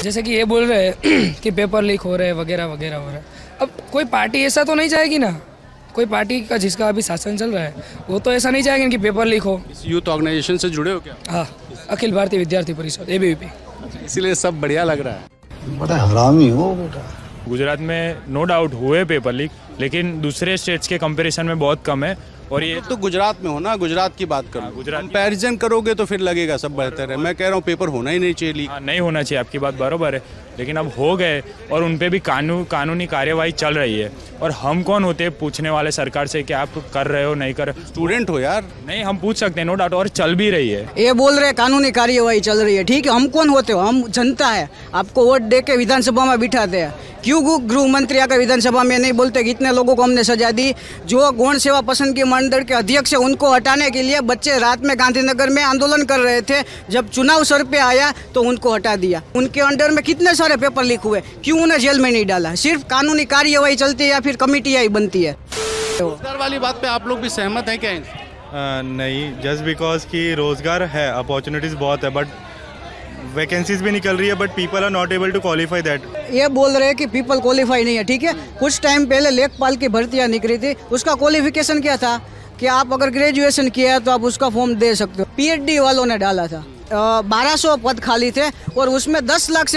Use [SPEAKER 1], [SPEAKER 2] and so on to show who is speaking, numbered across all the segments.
[SPEAKER 1] जैसे कि ये बोल रहे हैं कि पेपर लीक हो रहे हैं वगैरह वगैरह हो रहा है। अब कोई पार्टी ऐसा तो नहीं चाहेगी ना, कोई पार्टी का जिसका अभी शासन चल रहा है वो तो ऐसा नहीं चाहेंगे कि पेपर लीक हो।
[SPEAKER 2] इस यूथ ऑर्गेनाइजेशन से जुड़े हो क्या?
[SPEAKER 1] हाँ, अखिल भारतीय विद्यार्थी परिषद ABVP।
[SPEAKER 2] इसीलिए सब बढ़िया लग रहा है।
[SPEAKER 3] बड़ा हरामी हो बेटा।
[SPEAKER 4] गुजरात में नो डाउट हुए पेपर लीक, लेकिन दूसरे स्टेट्स के कंपैरिजन में बहुत कम है। और ये
[SPEAKER 2] तो गुजरात में हो ना, गुजरात की बात करो।
[SPEAKER 4] गुजरात
[SPEAKER 2] कंपैरिजन करोगे तो फिर लगेगा सब बेहतर है। मैं कह रहा हूँ पेपर होना ही नहीं चाहिए लीक।
[SPEAKER 4] नहीं होना चाहिए, आपकी बात बराबर है, लेकिन अब हो गए और उन पे भी कानूनी कार्यवाही चल रही है। और हम कौन होते हैं पूछने वाले सरकार से कि आप कर रहे हो नहीं कर रहे?
[SPEAKER 2] स्टूडेंट हो यार।
[SPEAKER 4] नहीं, हम पूछ सकते हैं नो डाउट, और चल भी रही है।
[SPEAKER 5] ये बोल रहे कानूनी कार्यवाही चल रही है, ठीक है, हम कौन होते हो? हम जनता है, आपको वोट दे के विधानसभा में बिठाते हैं। क्यों गृह मंत्री आकर विधानसभा में नहीं बोलते कि इतने लोगों को हमने सजा दी? जो गौण सेवा पसंदगी मंडल के अध्यक्ष है उनको हटाने के लिए बच्चे रात में गांधीनगर में आंदोलन कर रहे थे। जब चुनाव सर पे आया तो उनको हटा दिया। उनके अंडर में कितने सारे पेपर लीक हुए, क्यों उन्हें जेल में नहीं डाला? सिर्फ कानूनी कार्यवाही चलती है या फिर कमेटियाँ ही बनती है।
[SPEAKER 2] रोजगार वाली बात पे आप लोग भी सहमत हैं क्या?
[SPEAKER 6] नहीं, जस्ट बिकॉज कि रोजगार है, अपॉर्चुनिटीज बहुत है, बट वैकेंसीज भी निकल रही है, but people are not able to qualify that.
[SPEAKER 5] ये बोल रहे हैं कि पीपल क्वालिफाई नहीं है, ठीक है। कुछ टाइम पहले लेखपाल की भर्तियां निकली थी, उसका क्वालिफिकेशन क्या था कि आप अगर ग्रेजुएशन किया है तो आप उसका फॉर्म दे सकते हो। PhD वालों ने डाला था, 1200 पद खाली थे और उसमें 10 लाख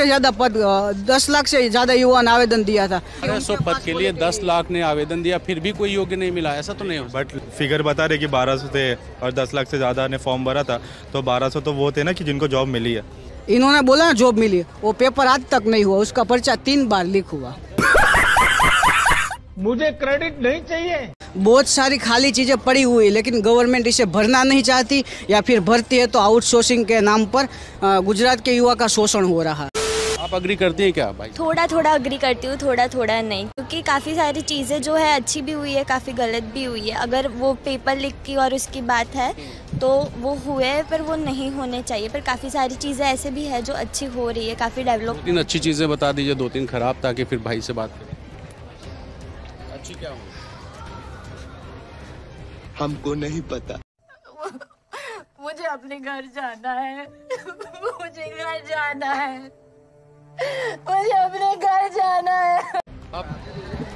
[SPEAKER 5] से ज़्यादा युवा ने आवेदन दिया था।
[SPEAKER 2] 1200 पद के लिए 10 लाख ने आवेदन दिया, फिर भी कोई योग्य नहीं मिला, ऐसा तो नहीं हो?
[SPEAKER 6] बट फिगर बता रहे कि 1200 थे और 10 लाख से ज़्यादा ने फॉर्म भरा था, तो 1200 तो वो थे ना कि जिनको जॉब मिली है।
[SPEAKER 5] इन्होंने बोला ना जॉब मिली, वो पेपर आज तक नहीं हुआ, उसका पर्चा 3 बार लीक हुआ।
[SPEAKER 7] मुझे क्रेडिट नहीं चाहिए।
[SPEAKER 5] बहुत सारी खाली चीजें पड़ी हुई, लेकिन गवर्नमेंट इसे भरना नहीं चाहती, या फिर भरती है तो आउटसोर्सिंग के नाम पर गुजरात के युवा का शोषण हो रहा है।
[SPEAKER 2] आप अग्री करती हैं क्या भाई?
[SPEAKER 8] थोड़ा थोड़ा अग्री करती हूँ, थोड़ा थोड़ा नहीं, क्योंकि काफ़ी सारी चीज़ें जो है अच्छी भी हुई है, काफ़ी गलत भी हुई है। अगर वो पेपर लीक की और उसकी बात है तो वो हुए, पर वो नहीं होने चाहिए। पर काफ़ी सारी चीज़ें ऐसे भी है जो अच्छी हो रही है, काफ़ी डेवलप।
[SPEAKER 2] 2-3 अच्छी चीज़ें बता दीजिए, 2-3 खराब, ताकि फिर भाई से बात करें। अच्छी क्या हो?
[SPEAKER 3] हमको नहीं पता।
[SPEAKER 8] मुझे अपने घर जाना है। मुझे घर जाना है। मुझे अपने घर जाना है।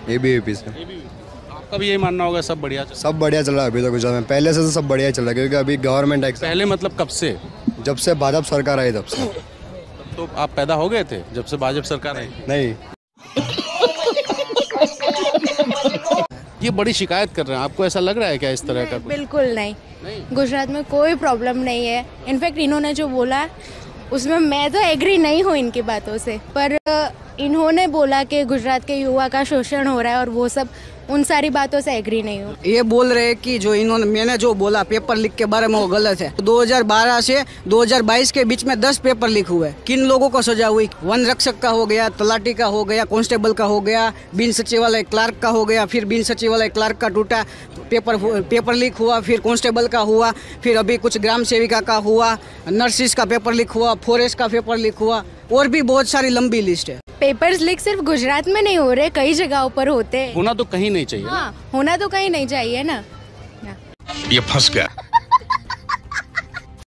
[SPEAKER 3] ABVP से।
[SPEAKER 2] आपका भी यही मानना होगा सब बढ़िया चल?
[SPEAKER 3] सब बढ़िया चल रहा है अभी तो गुजरात में। पहले से तो सब बढ़िया चल रहा है, क्योंकि अभी गवर्नमेंट एक्शन।
[SPEAKER 2] पहले मतलब कब से?
[SPEAKER 3] जब से भाजपा सरकार आई तब से।
[SPEAKER 2] तब तो आप पैदा हो गए थे जब से भाजपा सरकार आई?
[SPEAKER 3] नहीं।
[SPEAKER 2] ये बड़ी शिकायत कर रहे हैं, आपको ऐसा लग रहा है क्या इस तरह का?
[SPEAKER 9] बिल्कुल नहीं, गुजरात में कोई प्रॉब्लम नहीं है। इनफैक्ट इन्होंने जो बोला उसमें मैं तो एग्री नहीं हूँ इनकी बातों से, पर इन्होंने बोला कि गुजरात के युवा का शोषण हो रहा है और वो सब, उन सारी बातों से एग्री नहीं हूँ।
[SPEAKER 5] ये बोल रहे हैं कि जो मैंने जो बोला पेपर लीक के बारे में वो गलत है। 2012 से 2022 के बीच में 10 पेपर लीक हुए। किन लोगों को सजा हुई? वन रक्षक का हो गया, तलाटी का हो गया, कांस्टेबल का हो गया, बिन सचिवालय क्लार्क का हो गया, फिर बिन सचिवालय क्लार्क का टूटा, पेपर लीक हुआ, फिर कांस्टेबल का हुआ, फिर अभी कुछ ग्राम सेविका का हुआ, नर्सिस का पेपर लीक हुआ, फॉरेस्ट का पेपर लीक हुआ, और भी बहुत सारी लंबी लिस्ट है।
[SPEAKER 9] पेपर्स लीक सिर्फ गुजरात में नहीं हो रहे, कई जगहों पर होते हैं।
[SPEAKER 2] होना तो कहीं नहीं चाहिए।
[SPEAKER 9] हाँ, होना तो कहीं नहीं चाहिए ना।
[SPEAKER 10] ये फंस गया।